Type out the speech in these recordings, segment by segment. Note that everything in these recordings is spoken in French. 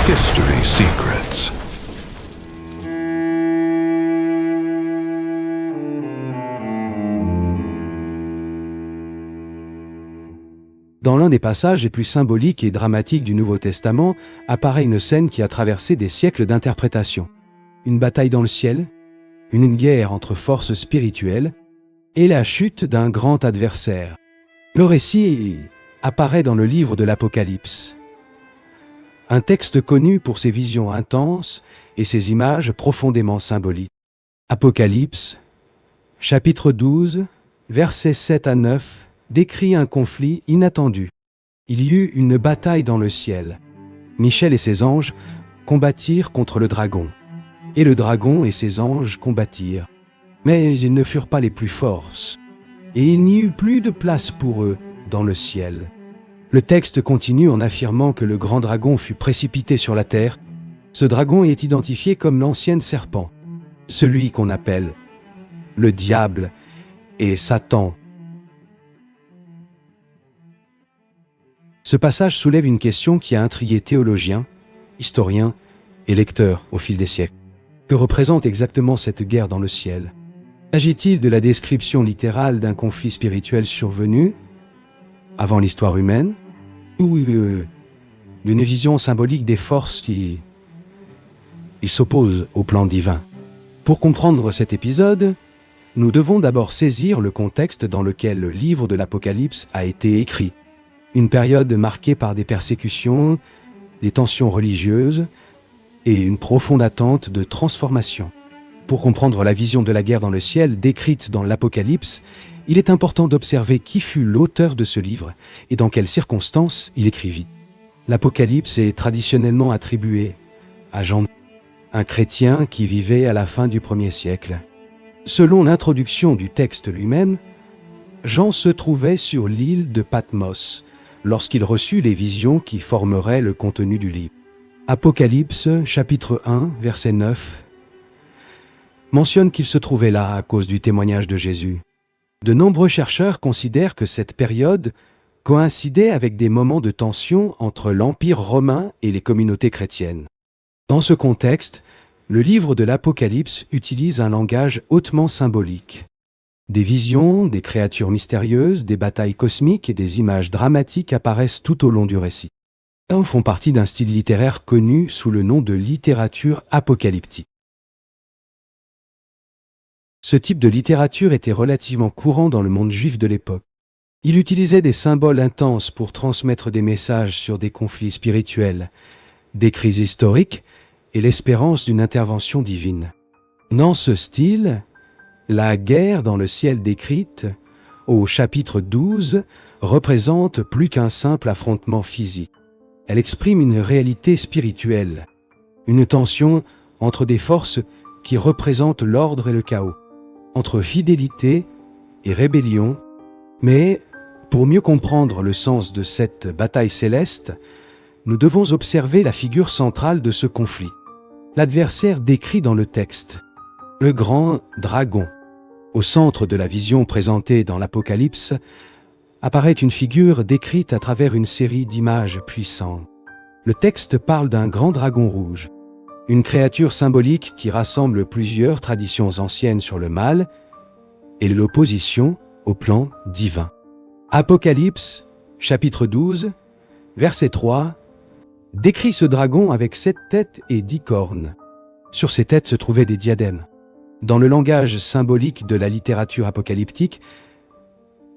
History Secrets. Dans l'un des passages les plus symboliques et dramatiques du Nouveau Testament, apparaît une scène qui a traversé des siècles d'interprétation. Une bataille dans le ciel, une guerre entre forces spirituelles, et la chute d'un grand adversaire. Le récit apparaît dans le livre de l'Apocalypse. Un texte connu pour ses visions intenses et ses images profondément symboliques. Apocalypse, chapitre 12, versets 7 à 9, décrit un conflit inattendu. Il y eut une bataille dans le ciel. Michel et ses anges combattirent contre le dragon. Et le dragon et ses anges combattirent. Mais ils ne furent pas les plus forts. Et il n'y eut plus de place pour eux dans le ciel. Le texte continue en affirmant que le grand dragon fut précipité sur la terre. Ce dragon est identifié comme l'ancien serpent, celui qu'on appelle le diable et Satan. Ce passage soulève une question qui a intrigué théologiens, historiens et lecteurs au fil des siècles. Que représente exactement cette guerre dans le ciel ? S'agit-il de la description littérale d'un conflit spirituel survenu avant l'histoire humaine, ou d'une vision symbolique des forces qui s'opposent au plan divin ? Pour comprendre cet épisode, nous devons d'abord saisir le contexte dans lequel le livre de l'Apocalypse a été écrit. Une période marquée par des persécutions, des tensions religieuses et une profonde attente de transformation. Pour comprendre la vision de la guerre dans le ciel décrite dans l'Apocalypse, il est important d'observer qui fut l'auteur de ce livre et dans quelles circonstances il écrivit. L'Apocalypse est traditionnellement attribué à Jean, un chrétien qui vivait à la fin du 1er siècle. Selon l'introduction du texte lui-même, Jean se trouvait sur l'île de Patmos lorsqu'il reçut les visions qui formeraient le contenu du livre. Apocalypse, chapitre 1, verset 9, mentionne qu'il se trouvait là à cause du témoignage de Jésus. De nombreux chercheurs considèrent que cette période coïncidait avec des moments de tension entre l'Empire romain et les communautés chrétiennes. Dans ce contexte, le livre de l'Apocalypse utilise un langage hautement symbolique. Des visions, des créatures mystérieuses, des batailles cosmiques et des images dramatiques apparaissent tout au long du récit. Ils font partie d'un style littéraire connu sous le nom de littérature apocalyptique. Ce type de littérature était relativement courant dans le monde juif de l'époque. Il utilisait des symboles intenses pour transmettre des messages sur des conflits spirituels, des crises historiques et l'espérance d'une intervention divine. Dans ce style, la guerre dans le ciel décrite, au chapitre 12, représente plus qu'un simple affrontement physique. Elle exprime une réalité spirituelle, une tension entre des forces qui représentent l'ordre et le chaos, entre fidélité et rébellion. Mais, pour mieux comprendre le sens de cette bataille céleste, nous devons observer la figure centrale de ce conflit. L'adversaire décrit dans le texte, le grand dragon. Au centre de la vision présentée dans l'Apocalypse, apparaît une figure décrite à travers une série d'images puissantes. Le texte parle d'un grand dragon rouge, une créature symbolique qui rassemble plusieurs traditions anciennes sur le mal et l'opposition au plan divin. Apocalypse, chapitre 12, verset 3, décrit ce dragon avec 7 têtes et 10 cornes. Sur ces têtes se trouvaient des diadèmes. Dans le langage symbolique de la littérature apocalyptique,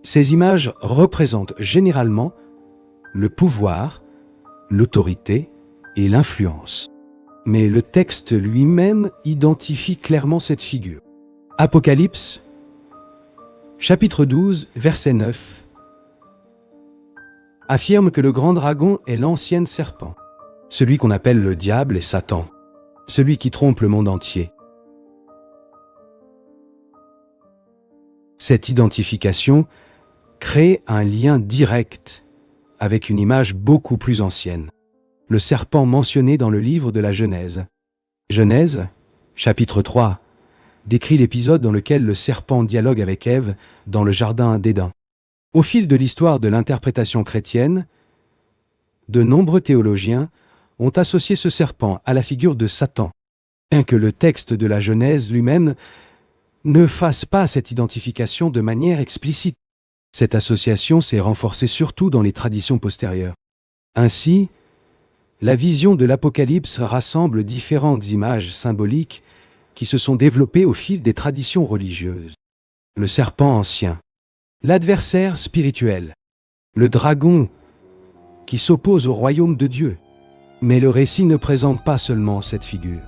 ces images représentent généralement le pouvoir, l'autorité et l'influence. Mais le texte lui-même identifie clairement cette figure. Apocalypse, chapitre 12, verset 9, affirme que le grand dragon est l'ancien serpent, celui qu'on appelle le diable et Satan, celui qui trompe le monde entier. Cette identification crée un lien direct avec une image beaucoup plus ancienne, le serpent mentionné dans le livre de la Genèse. Genèse, chapitre 3, décrit l'épisode dans lequel le serpent dialogue avec Ève dans le jardin d'Éden. Au fil de l'histoire de l'interprétation chrétienne, de nombreux théologiens ont associé ce serpent à la figure de Satan, bien que le texte de la Genèse lui-même ne fasse pas cette identification de manière explicite. Cette association s'est renforcée surtout dans les traditions postérieures. Ainsi, la vision de l'Apocalypse rassemble différentes images symboliques qui se sont développées au fil des traditions religieuses. Le serpent ancien, l'adversaire spirituel, le dragon qui s'oppose au royaume de Dieu. Mais le récit ne présente pas seulement cette figure.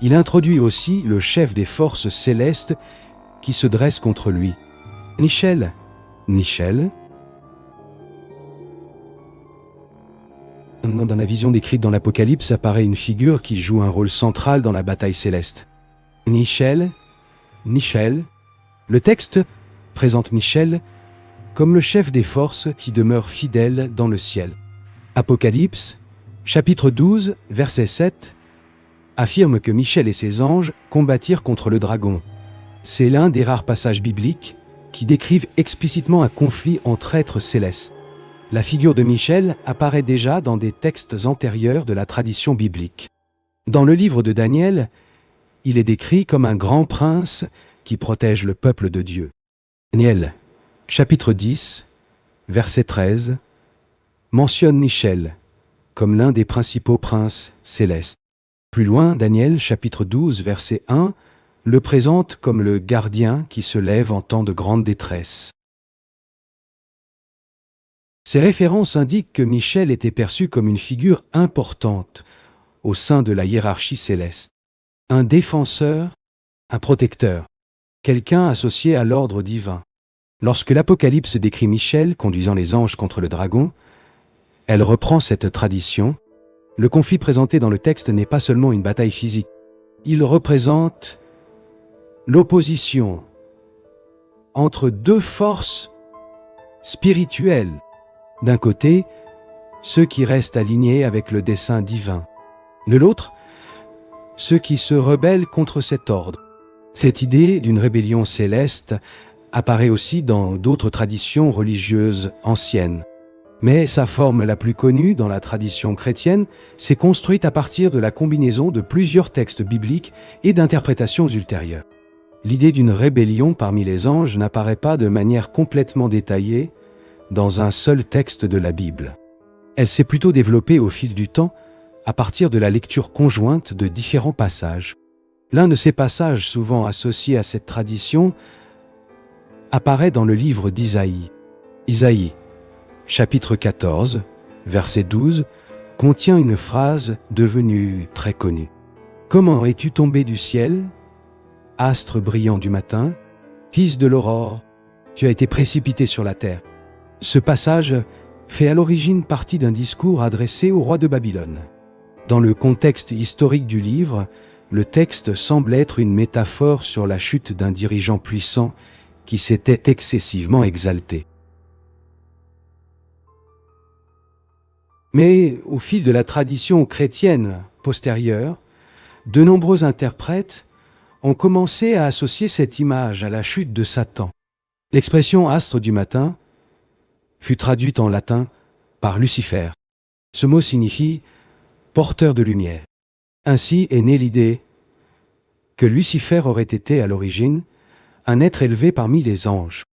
Il introduit aussi le chef des forces célestes qui se dresse contre lui. Michel. Dans la vision décrite dans l'Apocalypse apparaît une figure qui joue un rôle central dans la bataille céleste. Michel. Le texte présente Michel comme le chef des forces qui demeure fidèle dans le ciel. Apocalypse, chapitre 12, verset 7, affirme que Michel et ses anges combattirent contre le dragon. C'est l'un des rares passages bibliques qui décrivent explicitement un conflit entre êtres célestes. La figure de Michel apparaît déjà dans des textes antérieurs de la tradition biblique. Dans le livre de Daniel, il est décrit comme un grand prince qui protège le peuple de Dieu. Daniel, chapitre 10, verset 13, mentionne Michel comme l'un des principaux princes célestes. Plus loin, Daniel, chapitre 12, verset 1, le présente comme le gardien qui se lève en temps de grande détresse. Ces références indiquent que Michel était perçu comme une figure importante au sein de la hiérarchie céleste. Un défenseur, un protecteur, quelqu'un associé à l'ordre divin. Lorsque l'Apocalypse décrit Michel conduisant les anges contre le dragon, elle reprend cette tradition. Le conflit présenté dans le texte n'est pas seulement une bataille physique. Il représente l'opposition entre deux forces spirituelles. D'un côté, ceux qui restent alignés avec le dessein divin. De l'autre, ceux qui se rebellent contre cet ordre. Cette idée d'une rébellion céleste apparaît aussi dans d'autres traditions religieuses anciennes. Mais sa forme la plus connue dans la tradition chrétienne s'est construite à partir de la combinaison de plusieurs textes bibliques et d'interprétations ultérieures. L'idée d'une rébellion parmi les anges n'apparaît pas de manière complètement détaillée dans un seul texte de la Bible. Elle s'est plutôt développée au fil du temps à partir de la lecture conjointe de différents passages. L'un de ces passages souvent associés à cette tradition apparaît dans le livre d'Isaïe. Isaïe, chapitre 14, verset 12, contient une phrase devenue très connue. « Comment es-tu tombé du ciel, astre brillant du matin, fils de l'aurore, tu as été précipité sur la terre. » Ce passage fait à l'origine partie d'un discours adressé au roi de Babylone. Dans le contexte historique du livre, le texte semble être une métaphore sur la chute d'un dirigeant puissant qui s'était excessivement exalté. Mais au fil de la tradition chrétienne postérieure, de nombreux interprètes ont commencé à associer cette image à la chute de Satan. L'expression « astre du matin » fut traduite en latin par Lucifer. Ce mot signifie « porteur de lumière ». Ainsi est née l'idée que Lucifer aurait été à l'origine un être élevé parmi les anges,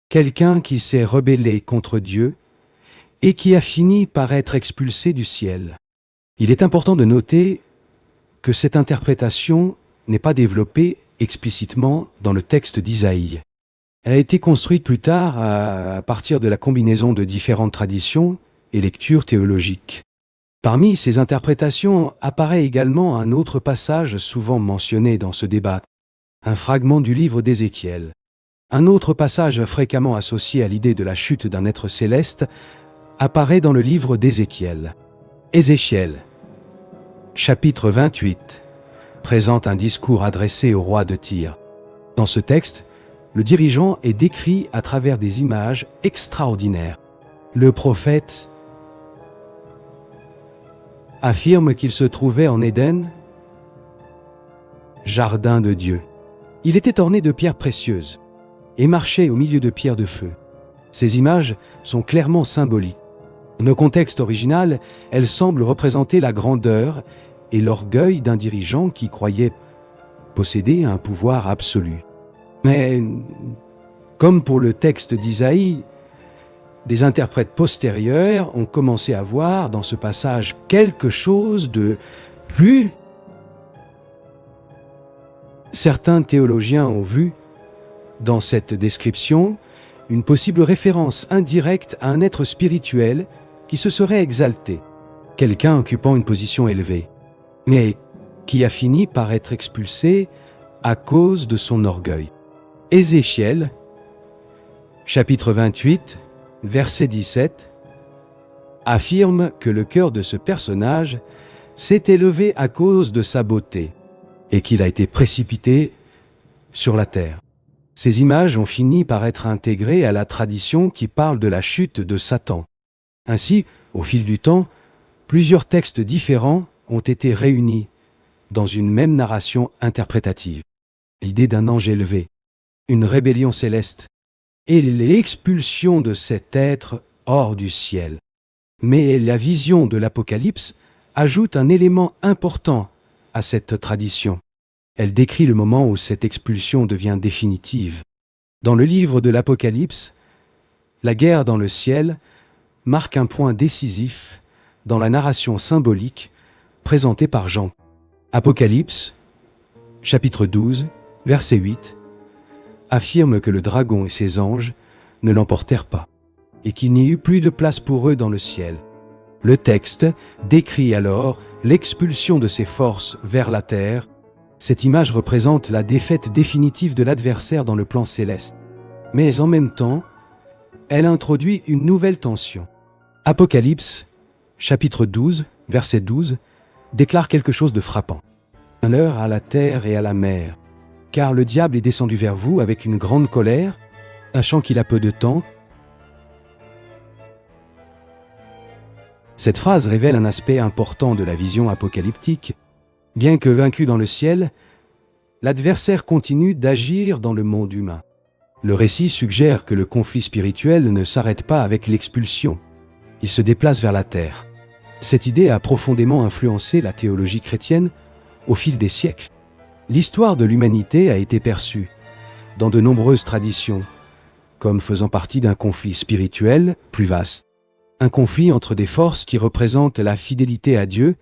quelqu'un qui s'est rebellé contre Dieu et qui a fini par être expulsé du ciel. Il est important de noter que cette interprétation n'est pas développée explicitement dans le texte d'Isaïe. Elle a été construite plus tard à partir de la combinaison de différentes traditions et lectures théologiques. Parmi ces interprétations apparaît également un autre passage souvent mentionné dans ce débat, un fragment du livre d'Ézéchiel. Un autre passage fréquemment associé à l'idée de la chute d'un être céleste apparaît dans le livre d'Ézéchiel. Ézéchiel, chapitre 28, présente un discours adressé au roi de Tyr. Dans ce texte, le dirigeant est décrit à travers des images extraordinaires. Le prophète affirme qu'il se trouvait en Éden, jardin de Dieu. Il était orné de pierres précieuses et marchait au milieu de pierres de feu. Ces images sont clairement symboliques. Dans le contexte original, elle semble représenter la grandeur et l'orgueil d'un dirigeant qui croyait posséder un pouvoir absolu. Mais, comme pour le texte d'Isaïe, des interprètes postérieurs ont commencé à voir dans ce passage quelque chose de plus. Certains théologiens ont vu, dans cette description, une possible référence indirecte à un être spirituel qui se serait exalté, quelqu'un occupant une position élevée, mais qui a fini par être expulsé à cause de son orgueil. Ézéchiel, chapitre 28, verset 17, affirme que le cœur de ce personnage s'est élevé à cause de sa beauté et qu'il a été précipité sur la terre. Ces images ont fini par être intégrées à la tradition qui parle de la chute de Satan. Ainsi, au fil du temps, plusieurs textes différents ont été réunis dans une même narration interprétative. L'idée d'un ange élevé, une rébellion céleste et l'expulsion de cet être hors du ciel. Mais la vision de l'Apocalypse ajoute un élément important à cette tradition. Elle décrit le moment où cette expulsion devient définitive. Dans le livre de l'Apocalypse, la guerre dans le ciel marque un point décisif dans la narration symbolique présentée par Jean. Apocalypse, chapitre 12, verset 8, affirme que le dragon et ses anges ne l'emportèrent pas, et qu'il n'y eut plus de place pour eux dans le ciel. Le texte décrit alors l'expulsion de ces forces vers la terre. Cette image représente la défaite définitive de l'adversaire dans le plan céleste. Mais en même temps, elle introduit une nouvelle tension. Apocalypse, chapitre 12, verset 12, déclare quelque chose de frappant. « Malheur à la terre et à la mer, car le diable est descendu vers vous avec une grande colère, sachant qu'il a peu de temps. » Cette phrase révèle un aspect important de la vision apocalyptique. Bien que vaincu dans le ciel, l'adversaire continue d'agir dans le monde humain. Le récit suggère que le conflit spirituel ne s'arrête pas avec l'expulsion. Il se déplace vers la terre. Cette idée a profondément influencé la théologie chrétienne au fil des siècles. L'histoire de l'humanité a été perçue, dans de nombreuses traditions, comme faisant partie d'un conflit spirituel plus vaste. Un conflit entre des forces qui représentent la fidélité à Dieu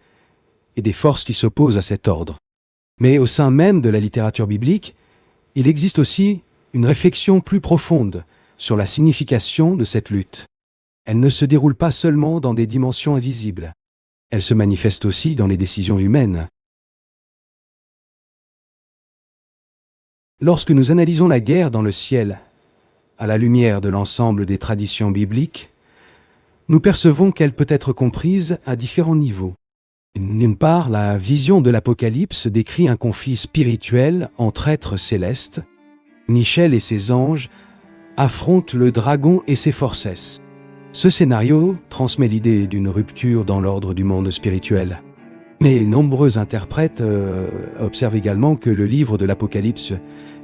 et des forces qui s'opposent à cet ordre. Mais au sein même de la littérature biblique, il existe aussi une réflexion plus profonde sur la signification de cette lutte. Elle ne se déroule pas seulement dans des dimensions invisibles, elle se manifeste aussi dans les décisions humaines. Lorsque nous analysons la guerre dans le ciel, à la lumière de l'ensemble des traditions bibliques, nous percevons qu'elle peut être comprise à différents niveaux. D'une part, la vision de l'Apocalypse décrit un conflit spirituel entre êtres célestes. Michel et ses anges affrontent le dragon et ses forces. Ce scénario transmet l'idée d'une rupture dans l'ordre du monde spirituel. Mais nombreux interprètes observent également que le livre de l'Apocalypse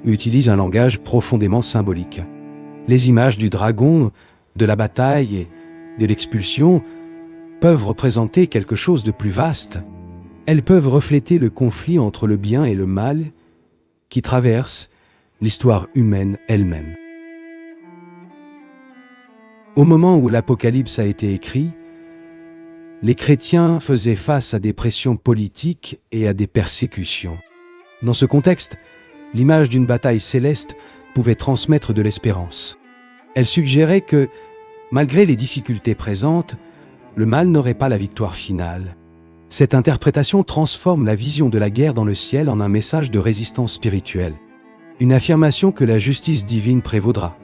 utilise un langage profondément symbolique. Les images du dragon, de la bataille et de l'expulsion peuvent représenter quelque chose de plus vaste. Elles peuvent refléter le conflit entre le bien et le mal qui traverse l'histoire humaine elle-même. Au moment où l'Apocalypse a été écrit, les chrétiens faisaient face à des pressions politiques et à des persécutions. Dans ce contexte, l'image d'une bataille céleste pouvait transmettre de l'espérance. Elle suggérait que, malgré les difficultés présentes, le mal n'aurait pas la victoire finale. Cette interprétation transforme la vision de la guerre dans le ciel en un message de résistance spirituelle. Une affirmation que la justice divine prévaudra,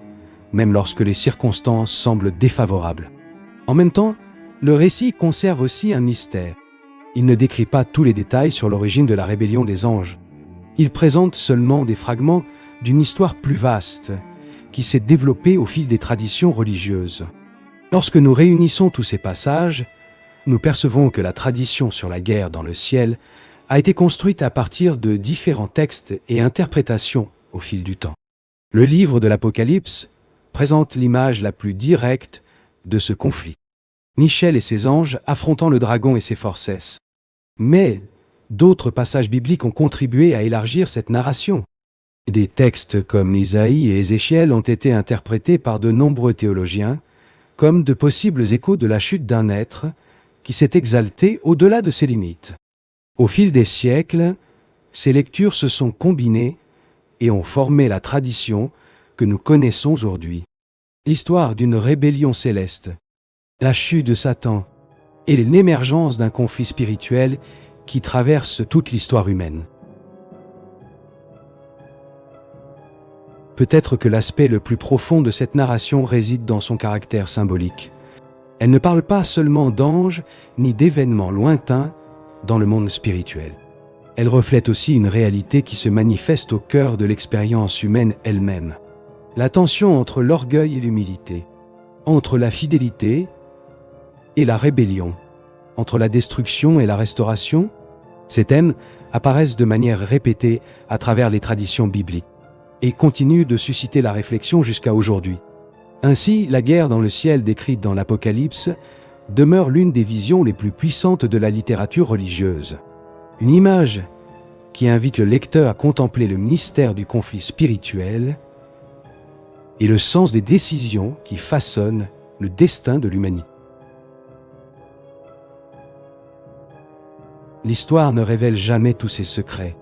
même lorsque les circonstances semblent défavorables. En même temps, le récit conserve aussi un mystère. Il ne décrit pas tous les détails sur l'origine de la rébellion des anges. Il présente seulement des fragments d'une histoire plus vaste, qui s'est développée au fil des traditions religieuses. Lorsque nous réunissons tous ces passages, nous percevons que la tradition sur la guerre dans le ciel a été construite à partir de différents textes et interprétations au fil du temps. Le livre de l'Apocalypse présente l'image la plus directe de ce conflit. Michel et ses anges affrontant le dragon et ses forces. Mais d'autres passages bibliques ont contribué à élargir cette narration. Des textes comme Isaïe et Ézéchiel ont été interprétés par de nombreux théologiens comme de possibles échos de la chute d'un être qui s'est exalté au-delà de ses limites. Au fil des siècles, ces lectures se sont combinées et ont formé la tradition que nous connaissons aujourd'hui. L'histoire d'une rébellion céleste, la chute de Satan et l'émergence d'un conflit spirituel qui traverse toute l'histoire humaine. Peut-être que l'aspect le plus profond de cette narration réside dans son caractère symbolique. Elle ne parle pas seulement d'anges ni d'événements lointains dans le monde spirituel. Elle reflète aussi une réalité qui se manifeste au cœur de l'expérience humaine elle-même. La tension entre l'orgueil et l'humilité, entre la fidélité et la rébellion, entre la destruction et la restauration, ces thèmes apparaissent de manière répétée à travers les traditions bibliques et continuent de susciter la réflexion jusqu'à aujourd'hui. Ainsi, la guerre dans le ciel décrite dans l'Apocalypse demeure l'une des visions les plus puissantes de la littérature religieuse. Une image qui invite le lecteur à contempler le mystère du conflit spirituel et le sens des décisions qui façonnent le destin de l'humanité. L'histoire ne révèle jamais tous ses secrets.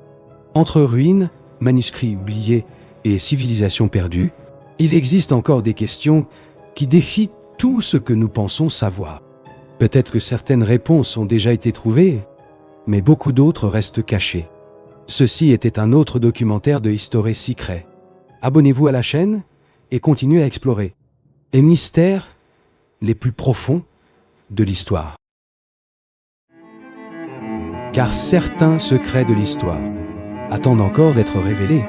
Entre ruines, manuscrits oubliés et civilisations perdues, il existe encore des questions qui défient tout ce que nous pensons savoir. Peut-être que certaines réponses ont déjà été trouvées, mais beaucoup d'autres restent cachées. Ceci était un autre documentaire de History Secret. Abonnez-vous à la chaîne et continuez à explorer les mystères les plus profonds de l'histoire. Car certains secrets de l'histoire attendent encore d'être révélés.